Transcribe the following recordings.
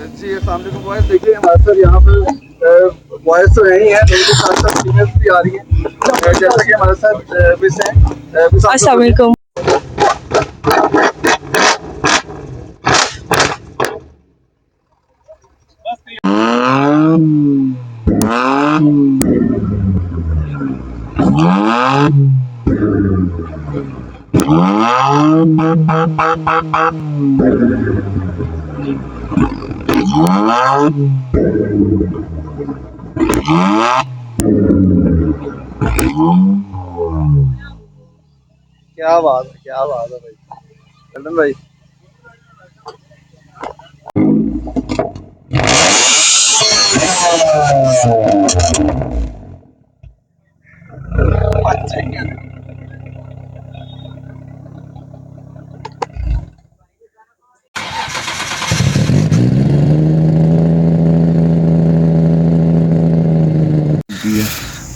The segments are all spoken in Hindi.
जी अस्सलाम वालेकुम बॉयज। देखिए हमारे सर यहाँ पे बॉयज तो यही हैं, उनके साथ साथ फीमेल्स भी आ रही हैं, जैसा कि हमारे साथ मिस हैं। अस्सलाम वालेकुम। क्या बात है भाई चंदन भाई।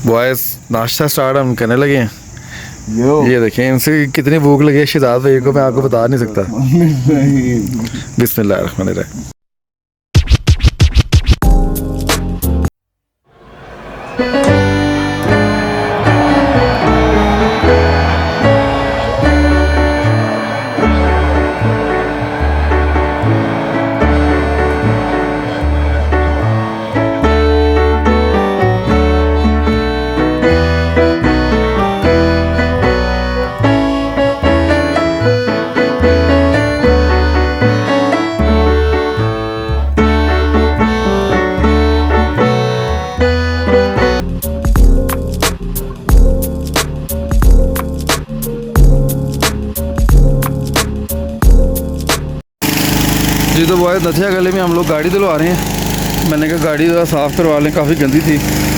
बॉयज नाश्ता स्टार्ट हम करने लगे हैं। ये देखें इनसे कितनी भूख लगी है शिदात भाई को मैं आपको बता नहीं सकता। बिस्मिल्लाहिर्रहमानिर्रहीम। जी तो बॉयज नथिया गली में हम लोग गाड़ी दिलवा रहे हैं। मैंने कहा गाड़ी ज़रा साफ़ करवा लें, काफ़ी गंदी थी।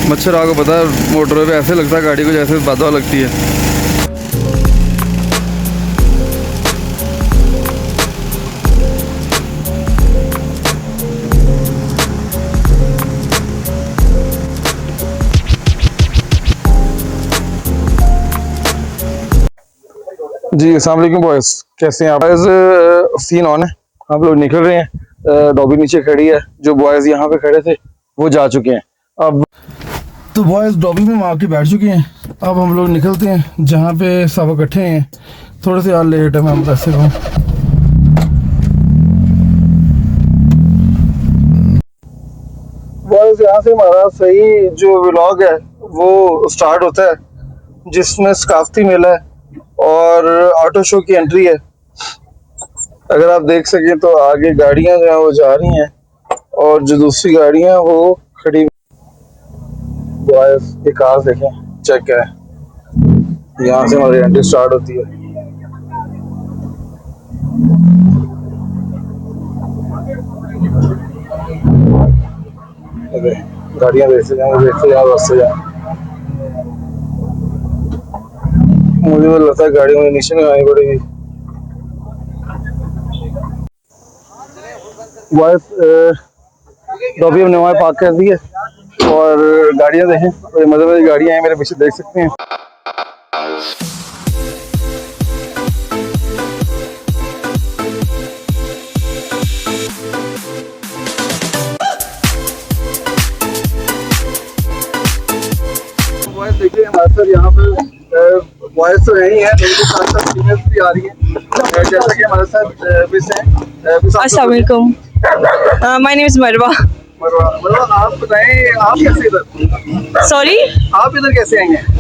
मच्छर आपको पता है मोटरों पे ऐसे लगता है गाड़ी को जैसे बदवा लगती है। जी अस्सलाम वालेकुम बॉयज़, कैसे हैं आप? बॉयज़ सीन ऑन है, हम लोग निकल रहे हैं। डॉबी नीचे खड़ी है, जो बॉयज़ यहाँ पे खड़े थे वो जा चुके हैं। अब तो बॉयज़ डॉबी में आके बैठ चुके हैं। अब हम लोग निकलते हैं जहाँ पे सब इकट्ठे हैं। थोड़े से यार लेट है, मैं ऐसे कहूँ। बॉयज़ यहाँ से हमारा सही जो व्लॉग है वो स्टार्ट होता है, जिसमें सकाफती मेला है और ऑटो शो की एंट्री है। अगर आप देख सकें तो आगे गाड़ियां जो हैं वो जा रही हैं और जो दूसरी गाड़ियां वो खड़ी। बॉयज़ ये कार देखें, चेक है, यहाँ से हमारी एंट्री स्टार्ट होती है। गाड़ियां देखते जाए बस से जाए। मुझे तो लगता है गाड़ी मुझे नीचे लगानी पड़ेगी। डॉबी हमने वहाँ पार्क कर दी है और गाड़ियाँ देखें, तो मज़े गाड़ियाँ हैं, मेरे पीछे देख सकते हैं। बॉयज देखिए हमारे सर यहाँ पे बॉयज तो यही हैं, उनके साथ साथ फीमेल्स भी आ रही हैं, जैसा कि हमारे साथ मिस हैं। अस्सलाम वालेकुम। माय नेम इज मरवा। मरवा आप बताएं, आप कैसे इधर? सॉरी, आप इधर कैसे आई हैं?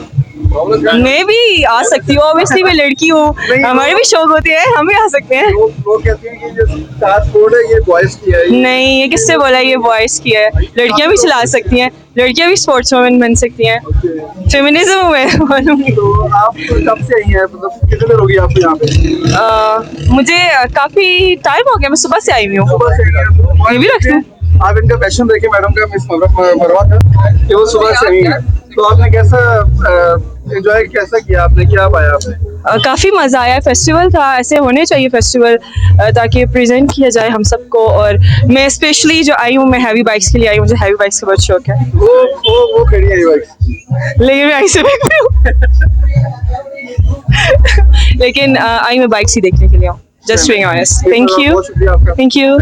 मैं भी आ सकती हूँ, ऑब्वियसली मैं लड़की हूँ, हमारे भी शौक होते हैं, हम भी आ सकते हैं। लोग कहते हैं कि जो ट्रांसपोर्ट है ये बॉयज की है। नहीं, ये किससे बोला ये बॉयज की है? लड़कियाँ भी चला सकती हैं, लड़कियाँ भी स्पोर्ट्स वुमेन बन सकती हैं। फेमिनिज्म में मालूम। तो आप कब से आई हैं, मतलब कितने देर होगी आपको यहाँ पे? मुझे काफी टाइम हो गया, मैं सुबह से आई हुई हूँ। सुबह से आई हैं? ये भी रख लूँ? आप इनका पैशन देखिए मैडम का, मिस मरवा का, कि वो सुबह से आई हैं। तो आपने कैसा एंजॉय कैसा किया, आपने क्या पाया आपने? काफ़ी मज़ा आया, फेस्टिवल था, ऐसे होने चाहिए फेस्टिवल, ताकि प्रेजेंट किया जाए हम सबको। और मैं स्पेशली जो आई हूँ, मैं हैवी बाइक्स के लिए आई हूँ, मुझे हैवी बाइक्स का बहुत शौक है। वो खड़ी है बाइक्स, लेकिन मैं आई से लेकिन आई मैं बाइक्स ही देखने के लिए हूँ, just being honest. Thank you, thank you.